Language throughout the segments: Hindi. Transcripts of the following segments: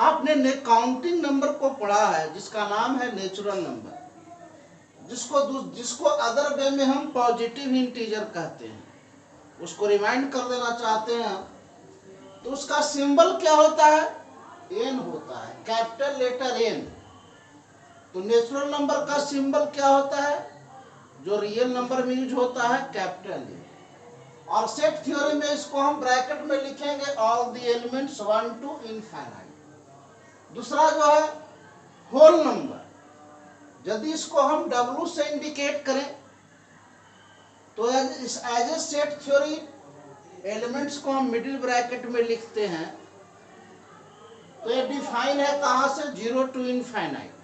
आपने काउंटिंग नंबर को पढ़ा है जिसका नाम है नेचुरल नंबर, जिसको अदर वे में हम पॉजिटिव इंटीजर कहते हैं। उसको रिमाइंड कर देना चाहते हैं। तो उसका सिंबल क्या होता है? एन होता है, कैपिटल लेटर एन। तो नेचुरल नंबर का सिंबल क्या होता है जो रियल नंबर में यूज होता है? Capital N. और सेट थ्योरी में इसको हम ब्रैकेट में लिखेंगे all the elements 1 to infinite. दूसरा जो है होल नंबर, यदि इसको हम W से इंडिकेट करें तो as a set theory elements को हम मिडिल ब्रैकेट में लिखते हैं। तो ये डिफाइन है कहां से? 0 to infinite.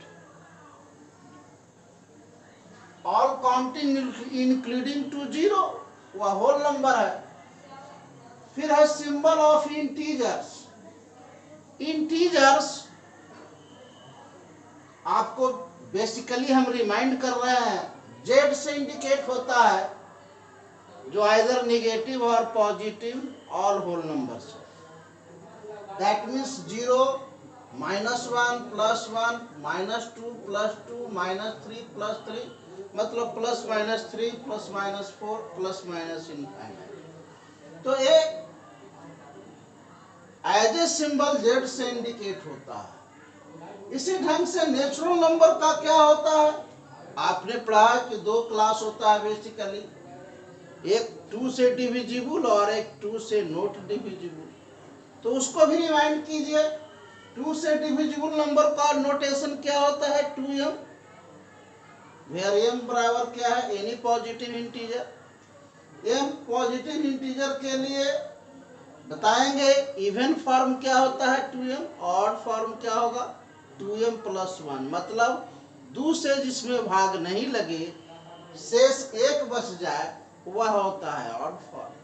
All counting including to 0 वह होल नंबर है। फिर है सिंबल ऑफ इंटीजर्स। इंटीजर्स आपको बेसिकली हम रिमाइंड कर रहे हैं, जेड से इंडिकेट होता है जो आइदर निगेटिव और positive all whole numbers. That means 0, -1, +1, -2, +2, -3, +3, मतलब +-3, +-4, + इनफाइनाइट। तो ये एज ए सिंबल जेड से इंडिकेट होता है। इसी ढंग से नेचुरल नंबर का क्या होता है? आपने पढ़ा है कि 2 क्लास होता है बेसिकली, एक 2 से डिविजिबल और एक 2 से नॉट डिविजिबल। तो उसको भी रिमाइंड कीजिए। 2 से डिविजिबल नंबर का नोटेशन क्या होता है? 2m, वेयर m बराबर क्या है? Any positive integer. m positive integer के लिए बताएंगे इवन फॉर्म क्या होता है 2m, ऑड फॉर्म क्या होगा 2m + 1, मतलब 2 से जिसमें भाग नहीं लगे शेष 1 बच जाए वह होता है ऑड फॉर्म।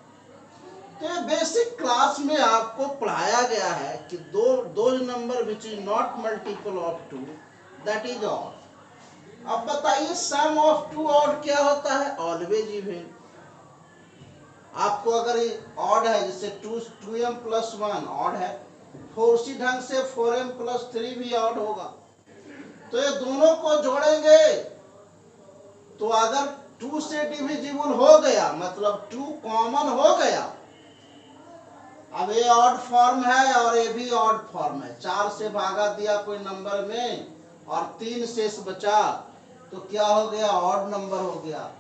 तो बेसिक क्लास में आपको पढ़ाया गया है कि दो number which is not multiple of 2 that is odd. अब बताइए सम ऑफ 2 ऑड क्या होता है? Always even. आपको अगर ऑड है जैसे 2m + 1 ऑड है, उसी ढंग से 4m + 3 भी ऑड होगा। तो ये दोनों को जोड़ेंगे तो अगर 2 से डिविजिबल हो गया मतलब 2 कॉमन हो गया। अब ये ऑड फॉर्म है और ये भी ऑड फॉर्म है। 4 से भागा दिया कोई नंबर में और 3 शेष बचा तो क्या हो गया? ऑड नंबर हो गया।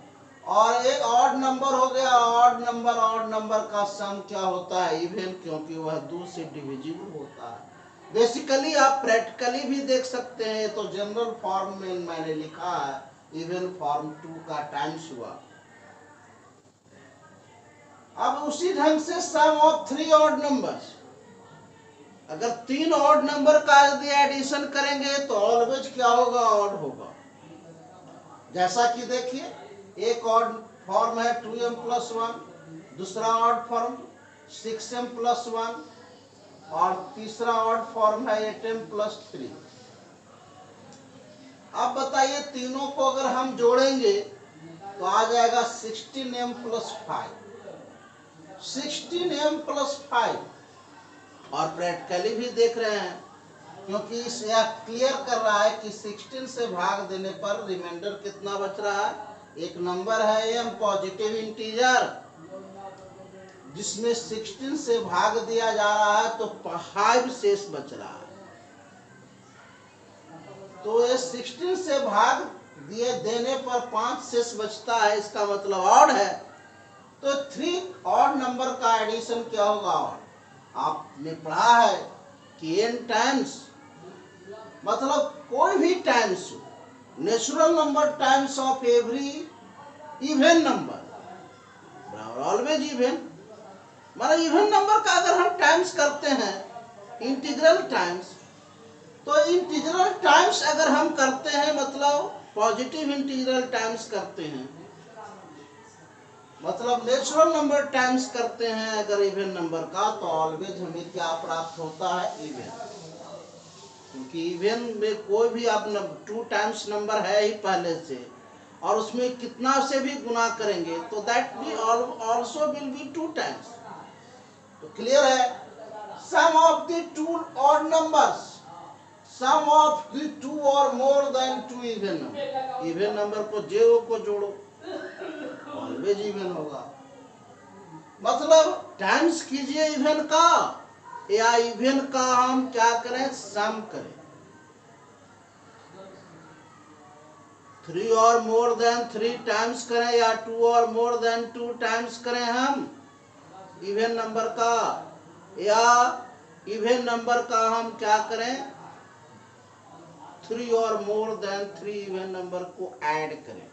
और एक ऑड नंबर हो गया। ऑड नंबर का सम क्या होता है? इवन, क्योंकि वह 2 से डिविजिबल होता है। बेसिकली आप प्रैक्टिकली भी देख सकते हैं। तो जनरल फॉर्म में मैंने लिखा है इवन फॉर्म 2 का टाइम्स हुआ। अब उसी ढंग से सम ऑफ 3 ऑड नंबर्स, अगर 3 ऑड नंबर का यदि एडिशन करेंगे तो ऑलवेज क्या होगा? ऑड होगा। जैसा कि देखिए एक ऑड फॉर्म है 2m + 1, दूसरा ऑड फॉर्म 6m + 1 और तीसरा ऑड फॉर्म है 8m + 3। अब बताइए तीनों को अगर हम जोड़ेंगे तो आ जाएगा 16m + 5। 16m + 5 और प्रैक्टिकली भी देख रहे हैं क्योंकि यह क्लियर कर रहा है कि 16 से भाग देने पर रिमाइंडर कितना बच रहा है? एक नंबर है m पॉजिटिव इंटीजर जिसमें 16 से भाग दिया जा रहा है तो 5 शेष बच रहा है। तो ये 16 से भाग दिए देने पर 5 शेष बचता है, इसका मतलब ऑड है। तो 3 ऑड नंबर का एडिशन क्या होगा? ऑड। आपने पढ़ा है कि n टाइम्स मतलब कोई भी times natural number times of every even number always even. मतलब इवन नंबर का अगर हम टाइम्स करते हैं इंटीग्रल टाइम्स, तो इंटीग्रल टाइम्स अगर हम करते हैं मतलब पॉजिटिव इंटीग्रल टाइम्स करते हैं, मतलब नेचुरल नंबर टाइम्स करते हैं अगर इवन नंबर का, तो ऑलवेज हमें क्या प्राप्त होता है? इवन। क्योंकि इवन में कोई भी आप 2 टाइम्स नंबर है ही पहले से और उसमें कितना से भी गुना करेंगे तो दैट भी ऑल्सो विल बी 2 टाइम्स। तो क्लियर है? Sum of the 2 odd numbers sum of the two और more than two even number, even number को जेओ को जोड़ो, ऑलवेज इवन होगा। मतलब टाइम्स कीजिए इवन का, या इवन का हम क्या करें, सम करें। 3 और मोर देन 3 टाइम्स करें, या 2 और मोर देन 2 टाइम्स करें हम इवन नंबर का, या इवन नंबर का हम क्या करें, 3 और मोर देन 3 इवन नंबर को ऐड करें,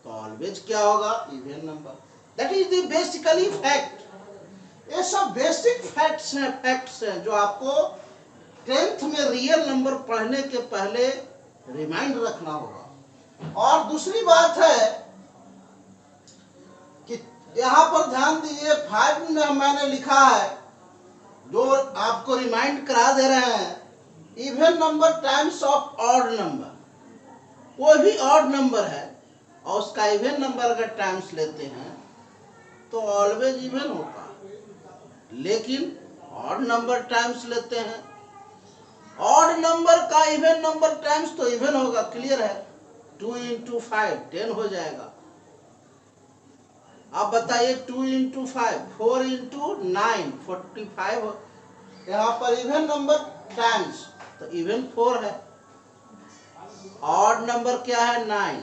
तो ऑलवेज क्या होगा, even number. That is the basically fact. ये सब बेसिक फैक्ट्स हैं जो आपको 10th में रियल नंबर पढ़ने के पहले रिमाइंड रखना होगा। और दूसरी बात है कि यहाँ पर ध्यान दीजिए, 5 में मैंने लिखा है, जो आपको रिमाइंड करा दे रहे हैं, even number times of odd number. कोई भी ऑड नंबर है और उसका इवन नंबर अगर टाइम्स लेते हैं तो ऑलवेज इवन होता है, लेकिन ऑड नंबर टाइम्स लेते हैं, ऑड नंबर का इवन नंबर टाइम्स तो इवन होगा, क्लियर है। 2 into 5 10 हो जाएगा। आप बताइए 2 into 5 4 into 9 45, यहाँ पर इवन नंबर टाइम्स तो इवन 4 है। ऑड नंबर क्या है, 9,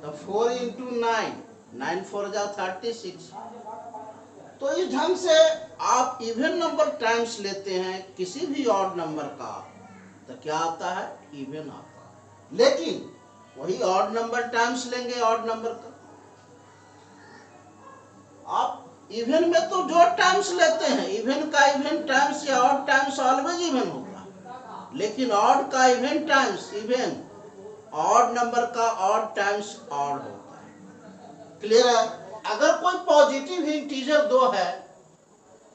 तो 4 into 9 9 4 जा 36। तो इस ढंग से आप इवन नंबर टाइम्स लेते हैं किसी भी ऑड नंबर का, तो क्या आता है, इवन आता है। लेकिन वही ऑड नंबर टाइम्स लेंगे ऑड नंबर का, आप इवन में तो जो टाइम्स लेते हैं, इवन का इवन टाइम्स या ऑड टाइम्स ऑलवेज इवन होगा, लेकिन ऑड का even times even, odd number का ऑड टाइम्स ऑड होता है, क्लियर है। अगर कोई पॉजिटिव इंटीजर 2 है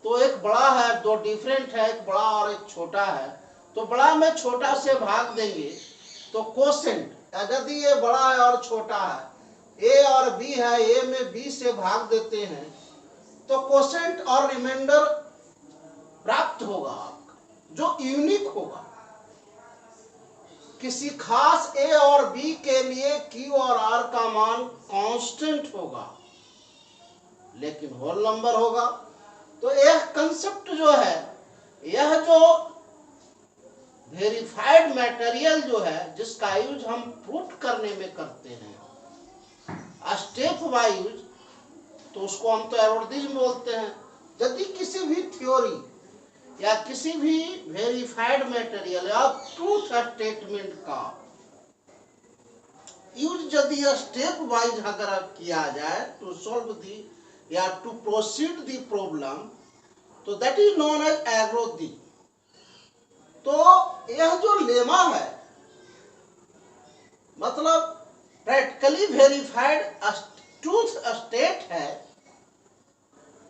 तो एक बड़ा है, 2 डिफरेंट है, एक बड़ा और एक छोटा है, तो बड़ा में छोटा से भाग देंगे तो कोसेंट, यदि ये बड़ा है और छोटा है, ए और बी है, ए में बी से भाग देते हैं तो कोसेंट और रिमाइंडर प्राप्त होगा आपका, जो यूनिक होगा। किसी खास ए और बी के लिए क्यू और आर का मान कांस्टेंट होगा, लेकिन होल नंबर होगा। तो यह कंसेप्ट जो है, यह जो वेरीफाइड मटेरियल जो है, जिसका यूज हम प्रूफ करने में करते हैं स्टेप वाइज, तो उसको हम तो एरोडिज्म बोलते हैं। यदि किसी भी थ्योरी या किसी भी वेरीफाइड मटेरियल या ट्रूथ स्टेटमेंट का यूज यदि स्टेप वाइज अगर किया जाए टू सॉल्व दी या टू प्रोसीड दी प्रॉब्लम, तो दैट इज नोन एज एग्रोदी। तो यह जो लेमा है, मतलब प्रैक्टिकली वेरीफाइड ट्रूथ स्टेट है,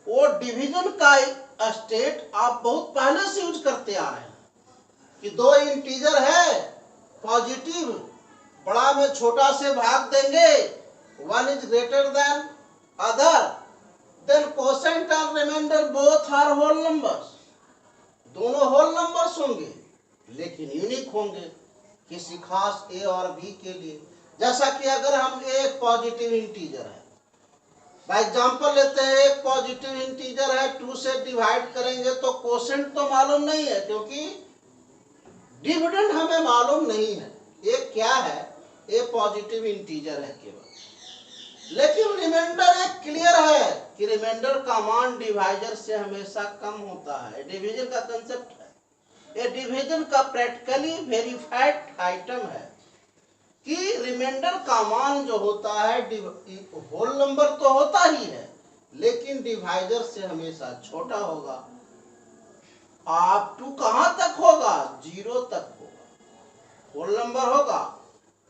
वो डिवीजन का स्टेट आप बहुत पहले से यूज करते आ रहे हैं कि 2 इंटीजर है पॉजिटिव, बड़ा में छोटा से भाग देंगे, 1 is greater than other, then quotient और remainder both are whole numbers, दोनों होल नंबर्स होंगे लेकिन यूनिक होंगे किसी खास ए और बी के लिए। जैसा कि अगर हम एक पॉजिटिव इंटीजर है, बाय एग्जांपल लेते हैं, एक पॉजिटिव इंटीजर है, 2 से डिवाइड करेंगे तो कोसेंट तो मालूम नहीं है, क्योंकि डिविडेंड हमें मालूम नहीं है ये क्या है, ये पॉजिटिव इंटीजर है केवल। लेकिन रिमाइंडर एक क्लियर है कि रिमाइंडर का मान डिवाइजर से हमेशा कम होता है, डिवीजन का कंसेप्ट है। ये डिवीजन का प्रैक्टिकली वेरीफाइड आइटम है कि रिमाइंडर का मान जो होता है होल नंबर तो होता ही है, लेकिन डिवाइजर से हमेशा छोटा होगा। आप टू कहां तक होगा, 0 तक होगा। होल नंबर होगा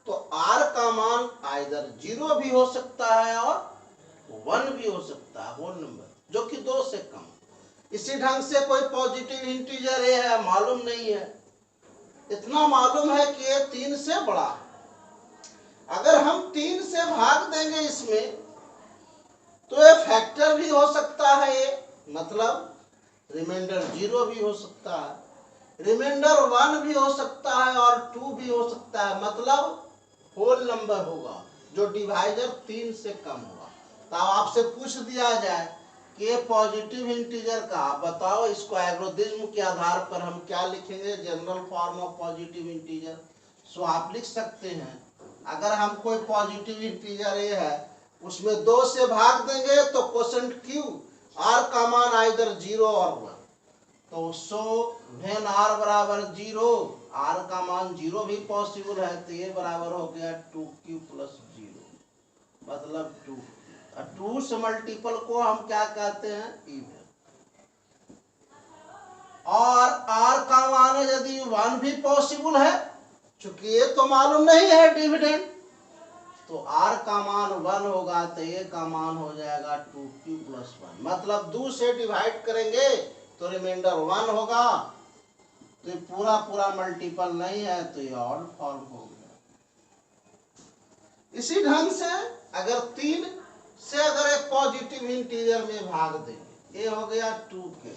तो आर का मान आइदर 0 भी हो सकता है और 1 भी हो सकता है, होल नंबर जो कि 2 से कम। इसी ढंग से कोई पॉजिटिव इंटीजर ए है, मालूम नहीं है, इतना मालूम है कि ये 3 से बड़ा है। अगर हम 3 से भाग देंगे इसमें तो ये फैक्टर भी हो सकता है, ये मतलब रिमाइंडर 0 भी हो सकता है, रिमाइंडर 1 भी हो सकता है और 2 भी हो सकता है, मतलब होल नंबर होगा जो डिवाइजर 3 से कम होगा। तो आपसे पूछ दिया जाए कि ये पॉजिटिव इंटीजर का बताओ, इसको एल्गोरिथ्म के आधार पर हम क्या लिखेंगे, general form of positive integer. So आप लिख सकते हैं, अगर हम कोई पॉजिटिव इंटीजर ए है उसमें 2 से भाग देंगे तो क्वोशेंट क्यू आर का मान आइदर 0 और 1, तो सो व्हेन आर बराबर 0, आर का मान 0 भी पॉसिबल है, तो ये बराबर हो गया 2q प्लस 0, मतलब 2। 2 से मल्टीपल को हम क्या कहते हैं, इवन। और आर का मान यदि 1 भी पॉसिबल है, चूंकि ये तो मालूम नहीं है डिविडेंड, तो आर का मान 1 होगा, तो ए का मान हो जाएगा 2q प्लस 1, मतलब 2 से डिवाइड करेंगे तो रिमाइंडर 1 होगा, तो ये पूरा पूरा मल्टीपल नहीं है, तो ये ऑड फॉर्म हो गया। इसी ढंग से अगर 3 से अगर एक पॉजिटिव इंटीजर में भाग देंगे, ये हो गया 2k।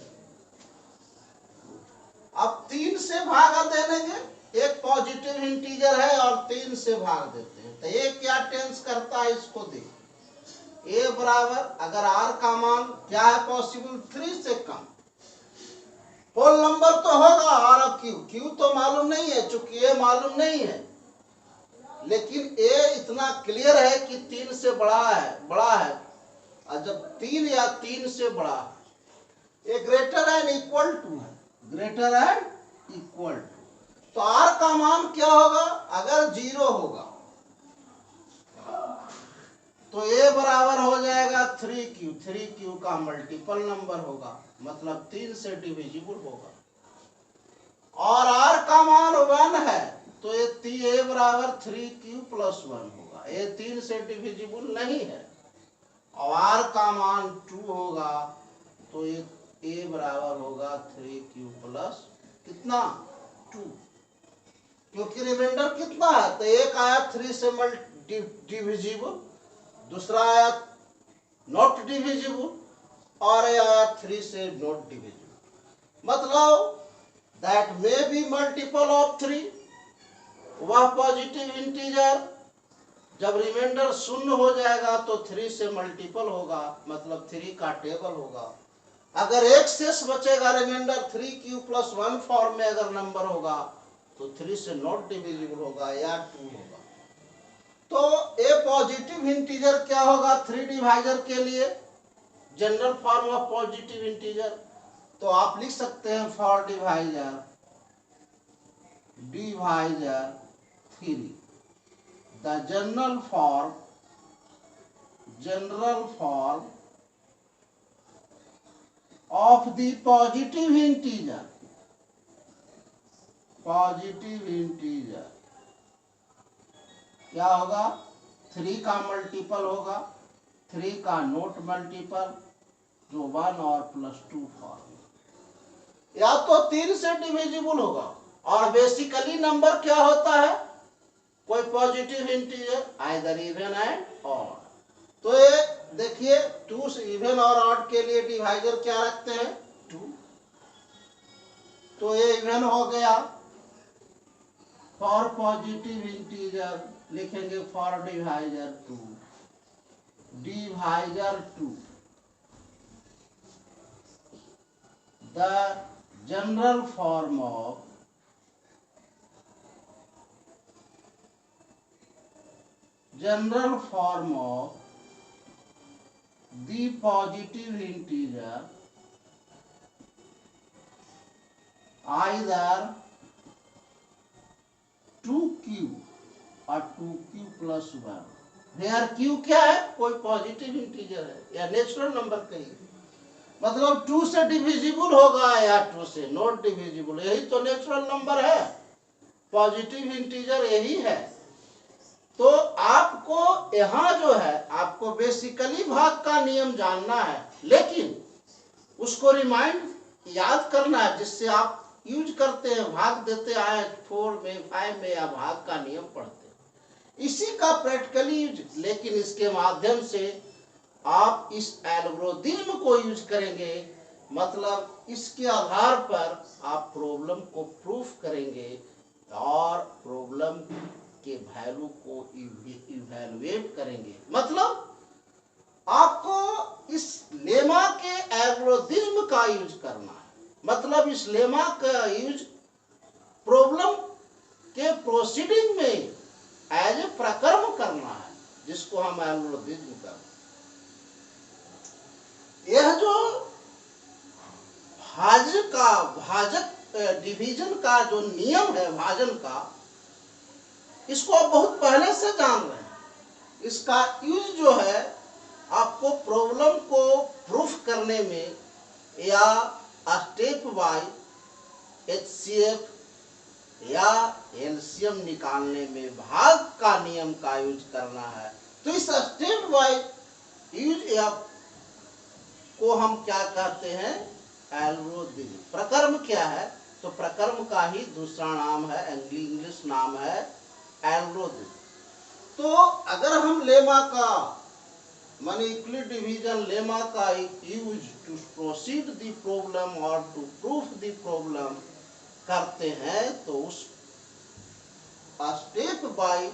अब 3 से भागा देंगे, एक पॉजिटिव इंटीजर है और 3 से भाग देते हैं, तो ये क्या टेंस करता है, इसको देखिए। ए बराबर, अगर आर का मान क्या है पॉसिबल, 3 से कम, होल नंबर तो होगा, और क्यू तो मालूम नहीं है, चूंकि ये मालूम नहीं है, लेकिन ए इतना क्लियर है कि 3 से बड़ा है, और जब 3 या 3 से बड़ा, ये ग्रेटर एंड इक्वल टू है, ग्रेटर एंड इक्वल टू, तो आर का मान क्या होगा, अगर 0 होगा तो ए बराबर हो जाएगा 3q, 3q का मल्टीपल नंबर होगा, मतलब 3 से डिविजिबल होगा। और आर का मान 1 है, तो ये ए बराबर 3q प्लस 1 होगा, ये 3 से डिविजिबल नहीं है। और आर का मान 2 होगा, तो ये ए बराबर होगा 3q प्लस कितना, 2, क्योंकि रिमाइंडर कितना है, तो एक आया 3 से डिविजिबल, दूसरा आया नॉट डिविजिबल, और आया 3 से नॉट डिविजिबल, मतलब that may be multiple of 3। वह पॉजिटिव इंटीजर जब रिमाइंडर 0 हो जाएगा तो 3 से मल्टीपल होगा, मतलब 3 का टेबल होगा। अगर एक शेष बचेगा, रिमाइंडर 3q प्लस 1 फॉर्म में अगर नंबर होगा, तो 3 से नॉट डिविजिबल होगा या 2 होगा। तो ए पॉजिटिव इंटीजर क्या होगा 3 डिवाइजर के लिए, general form of positive integer, तो आप लिख सकते हैं for divisor 3, the general form of the positive integer क्या होगा, 3 का मल्टीपल होगा, 3 का नोट मल्टीपल, जो 1 और प्लस 2 फॉर्म, या तो 3 से डिविजिबल होगा। और बेसिकली नंबर क्या होता है, कोई positive integer either even and odd, तो ये देखिए 2 से इवन और ऑड के लिए डिवाइजर क्या रखते हैं, 2, तो ये इवन हो गया। फॉर पॉजिटिव इंटीजर लिखेंगे for divisor 2, the general form of the positive integer either 2q और 2q प्लस 1, वेयर q क्या है, कोई पॉजिटिव इंटीजर है या नेचुरल नंबर कहीं, मतलब 2 से डिविजिबल होगा या 2 से नॉट डिविजिबल, यही तो नेचुरल नंबर है, पॉजिटिव इंटीजर यही है। तो आपको यहां जो है, आपको बेसिकली भाग का नियम जानना है, लेकिन उसको रिमाइंड याद करना है, जिससे आप यूज करते हैं, भाग देते आए 4 में 5 में, या भाग का नियम पढ़ते हैं, इसी का प्रैक्टिकली यूज, लेकिन इसके माध्यम से आप इस एल्गोरिथम को यूज करेंगे मतलब इसके आधार पर आप प्रॉब्लम को प्रूफ करेंगे और प्रॉब्लम के वैल्यू को इवैल्यूएट करेंगे। मतलब आपको इस लेमा के एल्गोरिथ्म का यूज करना है। मतलब इस लेमा का यूज प्रॉब्लम के प्रोसीडिंग में एज ए प्रकर्म करना है, जिसको हम एल्गोरिथ्म करते हैं। यह जो भाजक डिवीजन का जो नियम है भाजन का, इसको आप बहुत पहले से जान रहे हैं। इसका यूज जो है आपको प्रॉब्लम को प्रूफ करने में या स्टेप बाय HCF या एलसीएम निकालने में भाग का नियम का यूज करना है। तो इस स्टेप बाय यूज या को हम क्या कहते हैं? एल्गोरिथ्म। प्रकर्म क्या है? तो प्रकर्म का ही दूसरा नाम है, इंग्लिश नाम है एल्गोरिथ्म। तो अगर हम लेमा का माने यूक्लिड डिवीजन लेमा का use to proceed the problem और टू प्रूफ द प्रॉब्लम करते हैं, तो उस स्टेप बाय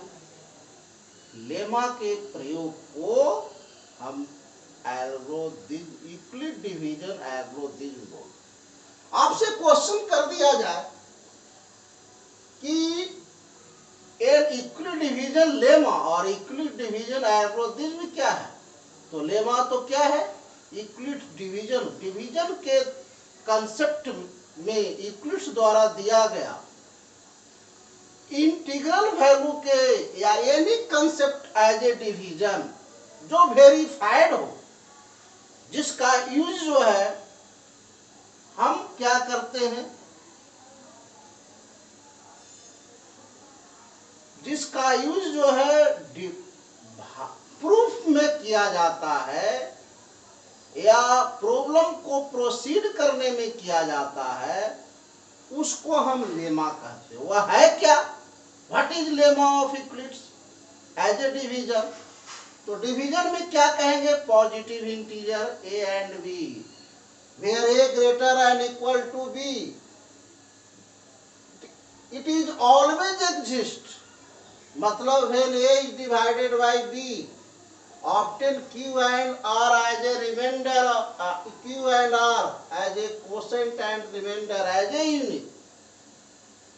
लेमा के प्रयोग को हम एल्गोरिथ्म यूक्लिड डिवीजन एल्गोरिथ्म बोलते। आपसे क्वेश्चन कर दिया जाए कि यूक्लिड डिवीजन लेमा और यूक्लिड डिवीजन एल्गोरिथ्म क्या है? तो लेमा तो क्या है? यूक्लिड डिवीजन के कंसेप्ट में यूक्लिड द्वारा दिया गया इंटीग्रल वैल्यू के या any concept as a division जो वेरीफाइड हो, जिसका यूज जो है हम क्या करते हैं? जिसका यूज जो है प्रूफ में किया जाता है या प्रॉब्लम को प्रोसीड करने में किया जाता है, उसको हम लेमा कहते हैं। वह है क्या? What is lemma of Euclid's as a division? तो डिवीजन में क्या कहेंगे? Positive integer a and b where a greater and equal to b, it is always exist। मतलब when a is divided by b, often q and r as a remainder, q and r as a quotient and remainder as a unit।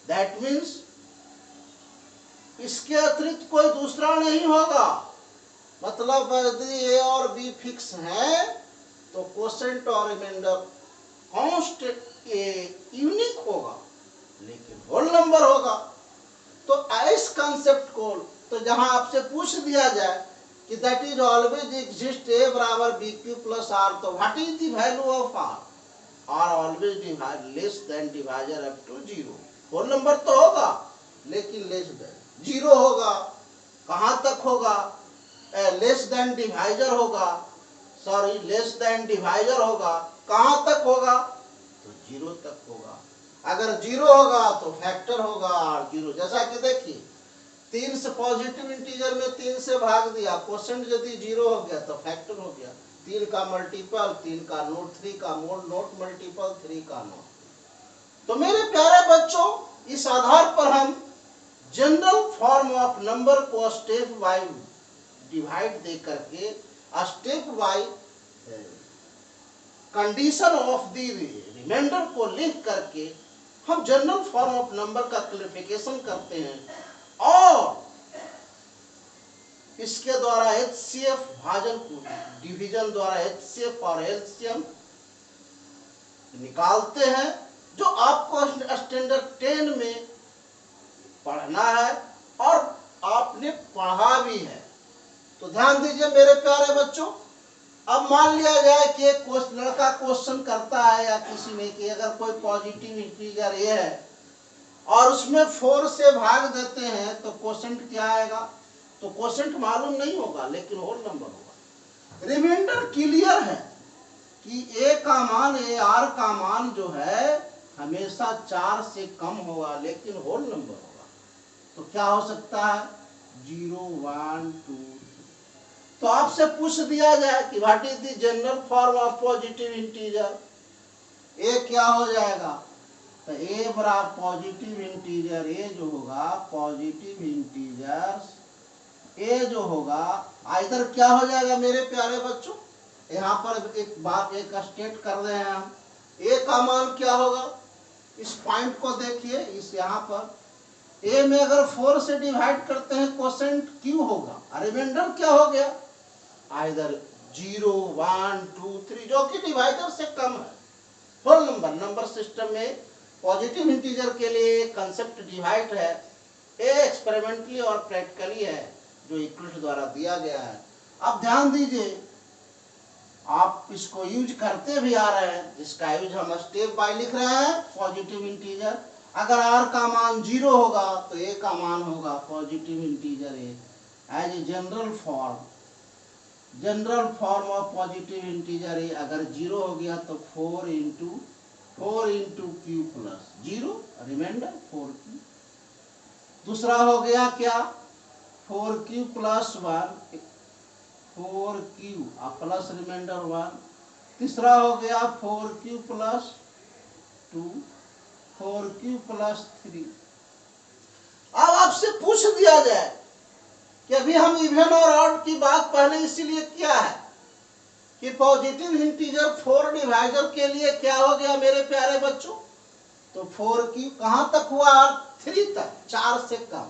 that means इसके अतिरिक्त कोई दूसरा नहीं होगा। मतलब यदि a और b फिक्स है तो क्वोशेंट और रिमाइंडर कांस्टेंट यूनिक होगा, लेकिन होल नंबर होगा। तो इस कंसेप्ट को तो जहां आपसे पूछ दिया जाए कि that is always exist a बराबर bq प्लस r, तो what is the value of r? r always less than divisor up to 0। Whole number तो होगा लेकिन लेस देन 0 होगा। कहां तक होगा? लेस देन डिवाइजर होगा, सॉरी लेस देन डिवाइजर होगा। कहां तक होगा? तो 0 तक होगा। अगर 0 होगा तो फैक्टर होगा और 0, जैसा कि देखिए 3 से पॉजिटिव इंटीजर में 3 से भाग दिया, क्वोशेंट यदि 0 हो गया तो फैक्टर हो गया। 3 का मल्टीपल 3 का नोट, 3 का मोड नोट मल्टीपल 3 का नोट। तो मेरे प्यारे बच्चों, इस आधार पर हम जनरल फॉर्म ऑफ नंबर को स्टेप बाय डिवाइड दे करके step by condition of the remainder को लिख करके हम जनरल फॉर्म ऑफ नंबर का क्लैरिफिकेशन करते हैं और इसके द्वारा HCF भाजन डिवीजन द्वारा HCF और LCM निकालते हैं, जो आपको स्टैंडर्ड 10 में पढ़ना है और आपने पढ़ा भी है। तो ध्यान दीजिए मेरे प्यारे बच्चों, अब मान लिया जाए कि एक लड़का क्वेश्चन करता है या किसी में कि अगर कोई पॉजिटिव इंटीजर ये है और उसमें 4 से भाग देते हैं तो क्वोशेंट क्या आएगा? तो क्वोशेंट मालूम नहीं होगा लेकिन होल नंबर होगा। रिमाइंडर क्लियर है कि a का मान AR का मान जो है हमेशा 4 से कम होगा लेकिन होल नंबर होगा। तो क्या हो सकता है? 0 1 2। तो आपसे पूछ दिया जाए कि what is the general form of positive integer, a क्या हो जाएगा, तो ए बराबर पॉजिटिव इंटीजर ए जो होगा, पॉजिटिव इंटीजर ए जो होगा, इधर क्या हो जाएगा मेरे प्यारे बच्चों, यहाँ पर एक बात एक स्टेट कर रहे हैं हम, ए का मान क्या होगा, इस पॉइंट को देखिए, इस यहाँ पर ए में अगर 4 से डिवाइड करते हैं कोसेंट क्यू होगा, रिमाइंडर क्या हो गया, आइदर 0, 1, 2, 3 जो कि डिवाइडर से कम है। होल नंबर सिस्टम में पॉजिटिव इंटीजर के लिए कंसेप्ट डिवाइड है, ए एक्सपेरिमेंटली और प्रैक्टिकली है जो यूक्लिड द्वारा दिया गया है। अब ध्यान दीजिए, आप इसको यूज करते भी आ रहे हैं, जिसका यूज हम स्टेप बाय लिख रहे हैं, पॉजिटिव इंटीजर अगर r का मान 0 होगा तो a का मान होगा positive integer a as a general form of positive integer a अगर 0 हो गया तो 4 into Q plus 0 reminder 4q। दूसरा हो गया क्या, 4q plus 1 4q plus remainder 1। तीसरा हो गया 4q प्लस 2 4q प्लस 3। अब आपसे पूछ दिया जाए कि अभी हम इवन और ऑड की बात पहले इसीलिए किया है कि पॉजिटिव इंटीजर 4 डिवाइजर के लिए क्या हो गया मेरे प्यारे बच्चों, तो 4q कहां तक हुआ, 3 तक, 4 से कम।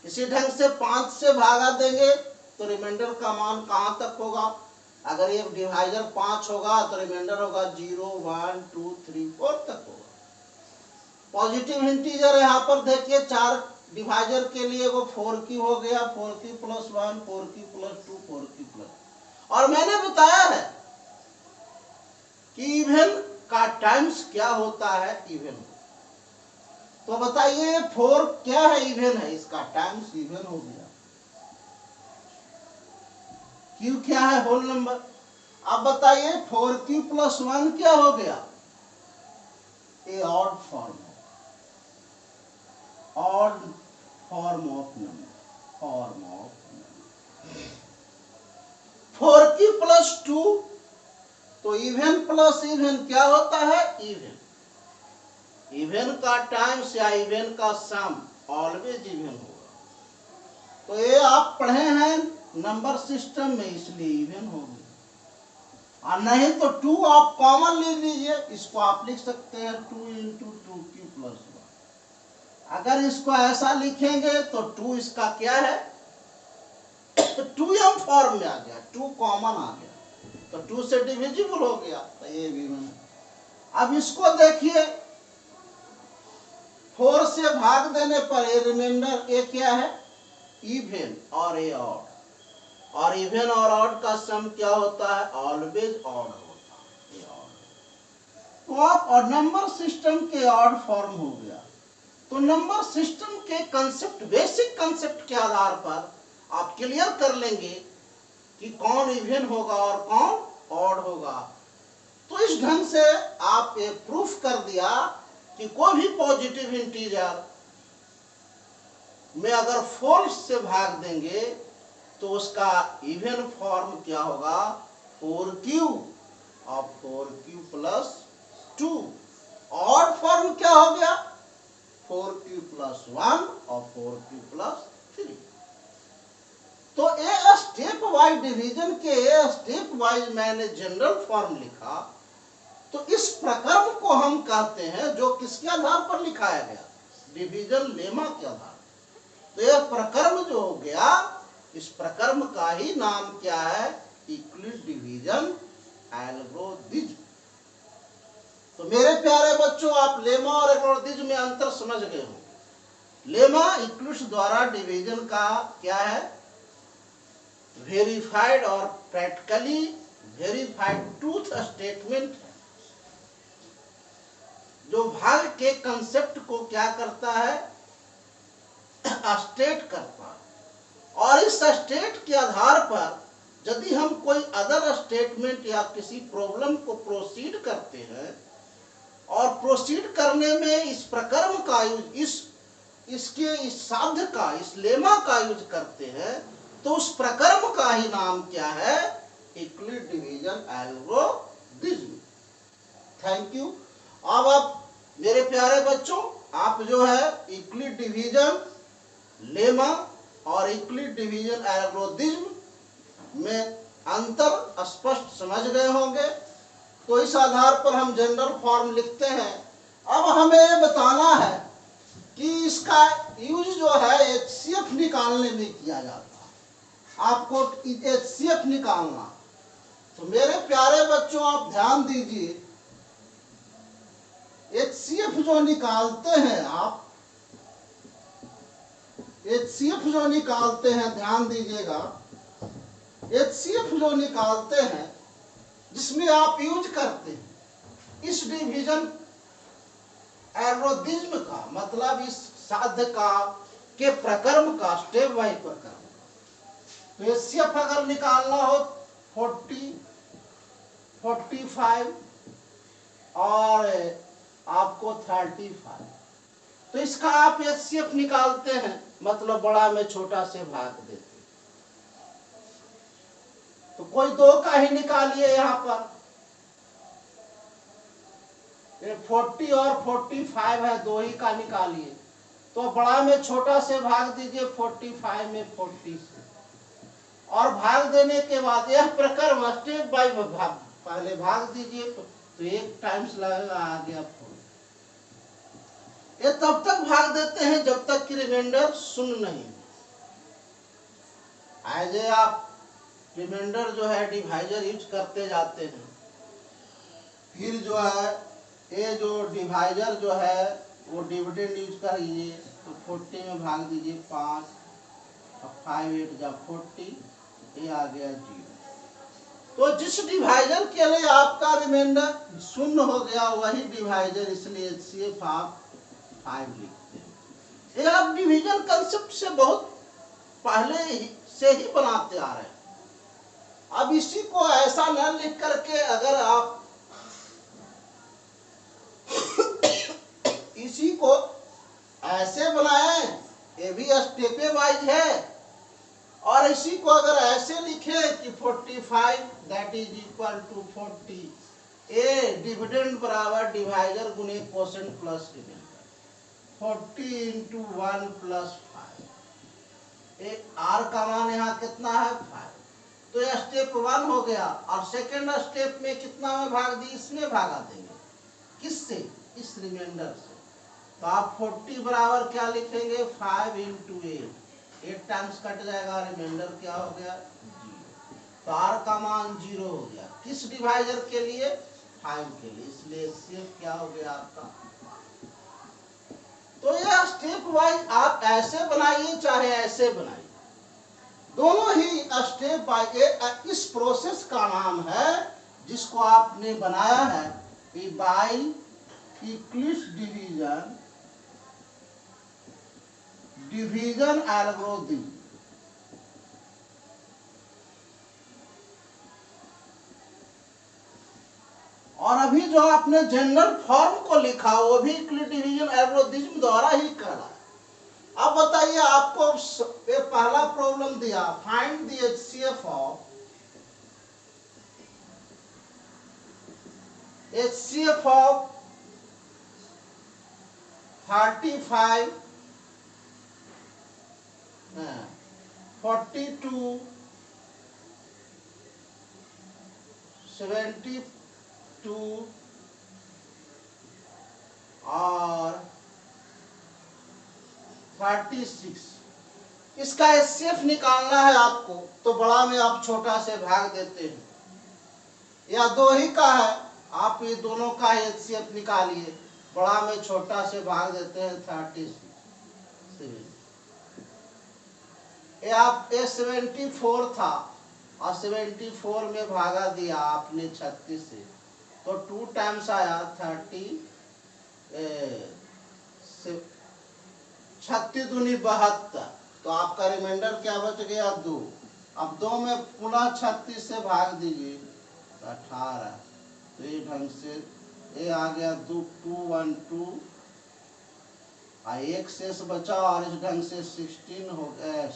इसी ढंग से 5 से भागा देंगे तो रिमाइंडर का मान कहां तक होगा, अगर ये डिवाइजर 5 होगा तो रिमाइंडर होगा 0, 1, 2, 3, 4 तक होगा। पॉजिटिव इंटीजर यहाँ पर देखिए 4 डिवाइजर के लिए वो 4q हो गया, 4q plus 1, 4q plus 2, 4q plus, और मैंने बताया है कि इवन का टाइम्स क्या होता है, इवन। तो बताइए 4 क्या है, इवन है, इसका टाइम्स इवन हो गया। q क्या है, होल नंबर। अब बताइए 4q प्लस 1 क्या हो गया, a odd form of number, 4q plus 2 तो इवन प्लस इवन क्या होता है, इवन का टाइम्स या इवन का सम ऑलवेज इवन होगा। तो ये आप पढ़े हैं नंबर सिस्टम में, इसलिए इवन हो गया। और नहीं तो 2 आप कॉमन ले लीजिए, इसको आप लिख सकते हैं 2 इंटू 2q प्लस 1। अगर इसको ऐसा लिखेंगे तो 2 इसका क्या है, 2m फॉर्म में आ गया, 2 कॉमन आ गया, तो 2 से डिविजिबल हो गया, तो ये भी बना। अब इसको देखिए 4 से भाग देने पर ये रिमाइंडर ए क्या है, इवन और ए ऑड, और इवन और ऑड का सम क्या होता है, ऑलवेज ऑड होता है, तो आप और नंबर सिस्टम के ऑड फॉर्म हो गया। तो नंबर सिस्टम के कंसेप्ट, बेसिक कंसेप्ट के आधार पर आप क्लियर कर लेंगे कि कौन इवन होगा और कौन ऑड होगा। तो इस ढंग से आप ये प्रूफ कर दिया कि कोई भी पॉजिटिव इंटीजर में अगर 4 से भाग देंगे तो उसका इवन फॉर्म क्या होगा, 4q और 4q प्लस 2। ऑड फॉर्म क्या हो गया, 4q प्लस 1 और 4q प्लस 3। तो ये स्टेप वाइज डिवीजन के स्टेप वाइज मैंने जनरल फॉर्म लिखा। तो इस प्रक्रम को हम कहते हैं जो किसके आधार पर लिखाया गया, डिवीजन लेमा के आधार। तो यह प्रक्रम जो हो गया, इस प्रक्रम का ही नाम क्या है, यूक्लिड डिवीजन एल्गोरिथ्म। तो मेरे प्यारे बच्चों, आप लेमा और एल्गोरिथ्म में अंतर समझ गए हो। लेमा यूक्लिड द्वारा डिवीजन का क्या है, वेरीफाइड और प्रैक्टिकली वेरीफाइड ट्रूथ स्टेटमेंट है, जो भाग के कंसेप्ट को क्या करता है, स्टेट करता है। और इस स्टेट के आधार पर यदि हम कोई अदर स्टेटमेंट या किसी प्रॉब्लम को प्रोसीड करते हैं और प्रोसीड करने में इस प्रक्रम का यूज, इस साध्य का, इस लेमा का यूज करते हैं, तो उस प्रक्रम का ही नाम क्या है, Euclid division algorithm. Thank you. अब मेरे प्यारे बच्चों, आप जो है यूक्लिड डिवीजन लेमा और यूक्लिड डिवीजन एल्गोरिथ्म में अंतर स्पष्ट समझ गए होंगे। तो इस आधार पर हम जनरल फॉर्म लिखते हैं। अब हमें ये बताना है कि इसका यूज जो है HCF निकालने में किया जाता है। आपको HCF निकालना, तो मेरे प्यारे बच्चों आप ध्यान दीजिए, HCF जो निकालते हैं आप, HCF जो निकालते हैं, ध्यान दीजिएगा, HCF जो निकालते हैं जिसमें आप यूज करते हैं इस डिवीजन एल्गोरिथ्म का, मतलब इस साध्य का के प्रक्रम का, स्टेप बाय प्रक्रम। तो HCF अगर निकालना हो 40, 45 और आपको 35, तो इसका आप HCF निकालते हैं, मतलब बड़ा में छोटा से भाग देते हैं। तो कोई दो का ही निकालिए, यहां पर 40 और 45 है, दो ही का निकालिए। तो बड़ा में छोटा से भाग दीजिए 45 में 40 से, और भाग देने के बाद यह प्रक्रम स्टेप बाय भाग, पहले भाग दीजिए तो 1 टाइम्स लगेगा, आ गया 4। ये तब तक भाग देते हैं जब तक कि रिमाइंडर शून्य नहीं। ऐसे आप रिमाइंडर जो है डिवाइजर यूज करते जाते हैं, फिर जो है ये जो डिवाइजर जो है वो डिविडेंड यूज करिए। तो 40 में भाग दीजिए 5, 5 8 जा 40, ये आ गया 0। तो जिस डिवाइजर के लिए आपका रिमाइंडर शून्य हो गया वही डिवाइजर, इसलिए HCF आप 5 लिखते हैं। ये आप डिवीजन कंसेप्ट से बहुत पहले से ही बनाते आ रहे हैं। अब इसी को ऐसा न लिख करके अगर आप इसी को ऐसे बनाएं, ये भी स्टेप वाइज है, और इसी को अगर ऐसे लिखे कि 45 that is equal to 40, a dividend बराबर डिवाइजर गुने quotient plus remainder, 40 into 1 plus 5। एक आर का मान यहाँ कितना है 5। तो यह स्टेप 1 हो गया, और सेकेंड स्टेप में कितना में भाग दी, इसमें भागा देंगे, किससे, इस रिमाइंडर से। तो आप 40 बराबर क्या लिखेंगे 5 इंटू 8 टाइम्स कट जाएगा, रिमाइंडर क्या हो गया 0। तो आर का मान 0 हो गया, किस डिवाइजर के लिए 5 के लिए, इसलिए HCF क्या हो गया आपका। तो यह स्टेप वाइज आप ऐसे बनाइए चाहे ऐसे बनाइए, दोनों ही स्टेप बाय इस प्रोसेस का नाम है जिसको आपने बनाया है बाय यूक्लिड डिवीजन एल्गोरिथ्म। और अभी जो आपने जनरल फॉर्म को लिखा वो भी यूक्लिड डिवीजन एल्गोरिथ्म द्वारा ही करा। अब बताइए, आपको ये पहला प्रॉब्लम दिया, फाइंड द HCF ऑफ 35, 42, 72 और 36। इसका HCF निकालना है आपको, तो बड़ा में आप छोटा से भाग देते हैं, या दो ही का है आप ये दोनों का HCF निकालिए, बड़ा में छोटा से भाग देते हैं 36। ये आप 74 था और 74 में भागा दिया आपने 36 से, तो 2 टाइम्स आया 30, 36 दूनी 72। तो आपका रिमाइंडर क्या बच गया 2। अब 2 में पुनः 36 से भाग दीजिए 18। तो ये ढंग से ये आ गया 212, और 1 शेष बचा, और इस ढंग से 16 हो गया,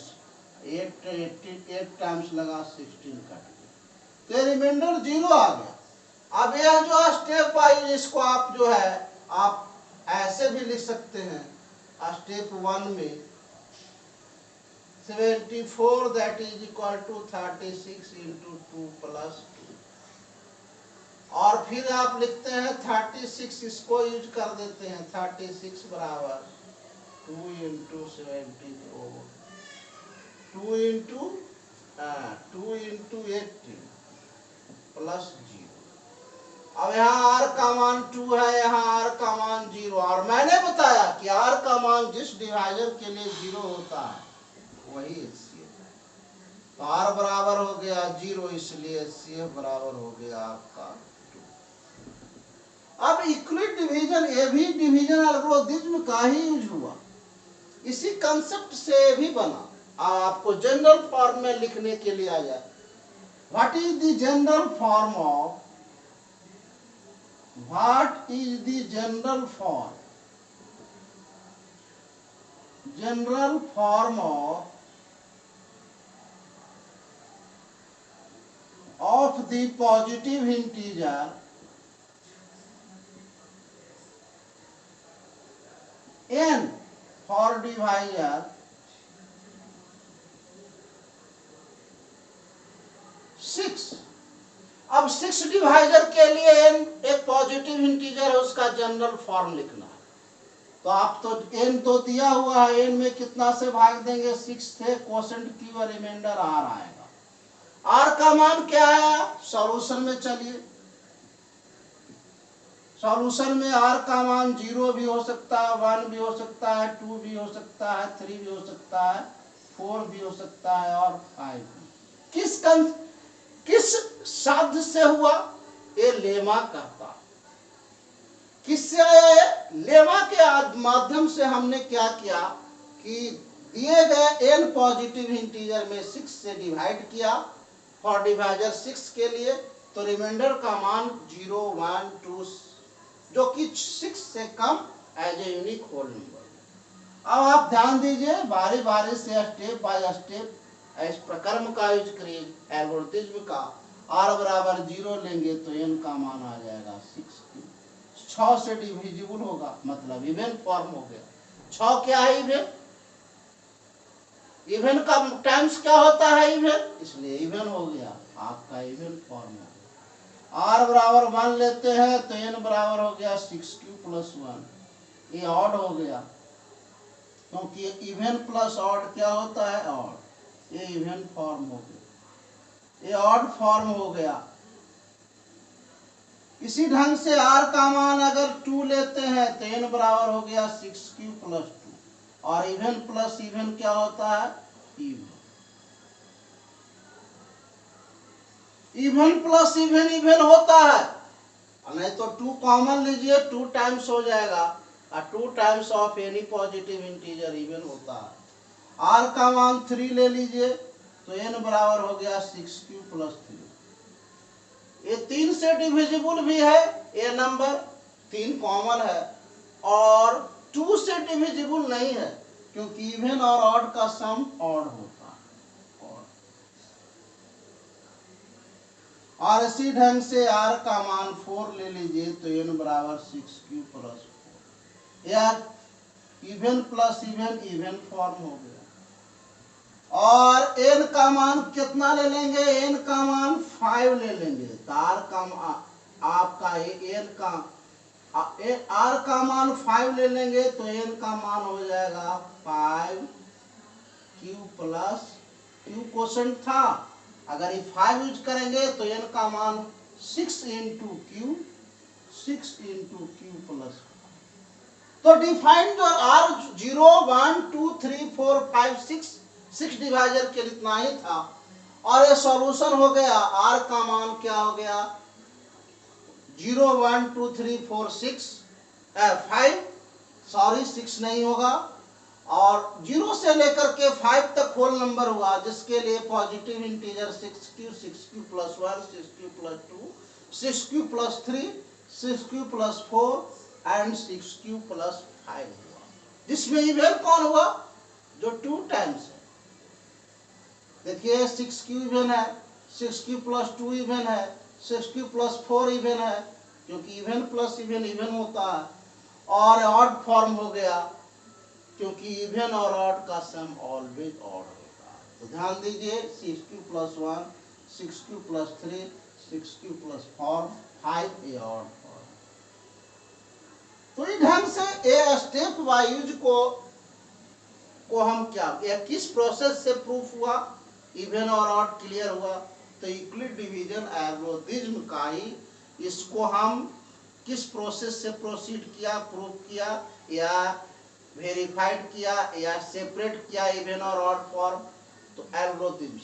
8 टाइम्स लगा 16 कट गया, तो रिमाइंडर 0 आ गया। अब यह जो स्टेप वाइज, इसको आप जो है आप ऐसे भी लिख सकते हैं। स्टेप 1 में 74 that is equal to 36 into 2 plus 2, और फिर आप लिखते हैं 36, इसको यूज कर देते हैं, 36 बराबर 2 इंटू 74, 2 इंटू 18 प्लस 0। अब यहाँ r का मान 2 है, यहाँ r का मान 0, और मैंने बताया कि r का मान जिस डिवाइजर के लिए 0 होता है वही HCF है। तो r बराबर हो गया 0, इसलिए HCF बराबर हो गया आपका 2। अब इक्विट डिवीजन, ये भी डिवीजन एल्गोरिथ्म का ही यूज हुआ, इसी कंसेप्ट से भी बना। आपको जनरल फॉर्म में लिखने के लिए आ जाए, what is the general form of, what is the general form of the positive integer n for divisor 6। अब 6 डिवाइजर के लिए n एक पॉजिटिव इंटीजर है, उसका जनरल फॉर्म लिखना है। तो आप तो n तो दिया हुआ है, n में कितना से भाग देंगे, 6 से, कोसेंट q और रिमाइंडर r आएगा। r का मान क्या है, सॉल्यूशन में चलिए, सॉल्यूशन में r का मान 0 भी हो सकता है, 1 भी हो सकता है, 2 भी हो सकता है, 3 भी हो सकता है, 4 भी हो सकता है और 5 भी। किस साध्य से हुआ, ये लेमा कहता। किससे आया है, लेमा के माध्यम से हमने क्या किया कि दिए गए n पॉजिटिव इंटीजर में 6 से डिवाइड किया फॉर डिवाइजर 6 के लिए, तो रिमाइंडर का मान 0, 1, 2 जो कि 6 से कम as a unique whole number. अब आप ध्यान दीजिए, बारी बारी से स्टेप बाय स्टेप इस प्रक्रम का यूज करिए, एल्गोरिथ्म का। r बराबर 0 लेंगे तो n का मान आ जाएगा 6 से डिविजिबल होगा, मतलब इवन फॉर्म हो गया। 6 क्या है, इवन, इवन का टाइम्स क्या होता है, इवन, इसलिए इवन हो गया, आपका इवन फॉर्म हो गया। r बराबर 1 लेते हैं तो n बराबर हो गया 6q प्लस 1, ये ऑड हो गया, क्योंकि इवन प्लस ऑड क्या होता है, ऑड। ये इवन फॉर्म हो गया, ये ऑड फॉर्म हो गया। इसी ढंग से r का मान अगर 2 लेते हैं तो n बराबर हो गया 6q प्लस 2, और इवन प्लस इवन क्या होता है, even. Even plus even even होता है, नहीं तो 2 कॉमन लीजिए, 2 टाइम्स हो जाएगा, और 2 times of any positive integer even होता है। r का मान 3 ले लीजिए तो n बराबर हो गया 6q प्लस 3। ये 3 से डिविजिबल भी है, ये नंबर 3 कॉमन है, और 2 से डिविजिबल नहीं है, क्योंकि इवन और ऑड का सम ऑड होता है, और इसी ढंग से r का मान 4 ले लीजिए तो n बराबर 6q प्लस 4। यार even plus even even form हो गया। और n का मान कितना ले लेंगे, n का मान 5 ले लेंगे, तो r का आपका n का r का मान 5 ले लेंगे तो n का मान हो जाएगा 5q प्लस q क्वोशंट था, अगर ये 5 यूज करेंगे तो n का मान 6 इंटू q प्लस। तो डिफाइंड जो r 0, 1, 2, 3, 4, 5, 6 डिवाइजर के इतना ही था, और ये सॉल्यूशन हो गया। r का मान क्या हो गया, 0, 1, 2, 3, 4, 6, 5, सॉरी 6 नहीं होगा, और 0 से लेकर के 5 तक होल नंबर हुआ, जिसके लिए positive integer 6q plus 1, 6q plus 2, 6q plus 3, 6q plus 4 and 6q plus 5 हुआ, जिसमें इवन कौन हुआ, जो 2 टाइम्स है। देखिए 6q इवन है, 6q प्लस 2 इवन है, 6 + 4 इवन है, क्योंकि इवन प्लस इवन इवन होता है। और ऑड फॉर्म हो गया, क्योंकि इवन और ऑड का सम ऑलवेज ऑड होता है। तो ध्यान दीजिए, 6 + 1, 6 + 3, 6 + 4, 5 ये ऑड फॉर्म। तो इस ढंग से ये स्टेप वाइज को हम क्या, ये किस प्रोसेस से प्रूफ हुआ, इवन और ऑड क्लियर हुआ। तो यूक्लिड डिवीजन एल्गोरिथ्म का ही इसको हम किस प्रोसेस से प्रोसीड किया, प्रूफ किया, या वेरीफाइड किया, या सेपरेट किया इवन और ऑड फॉर्म, तो एल्गोरिथ्म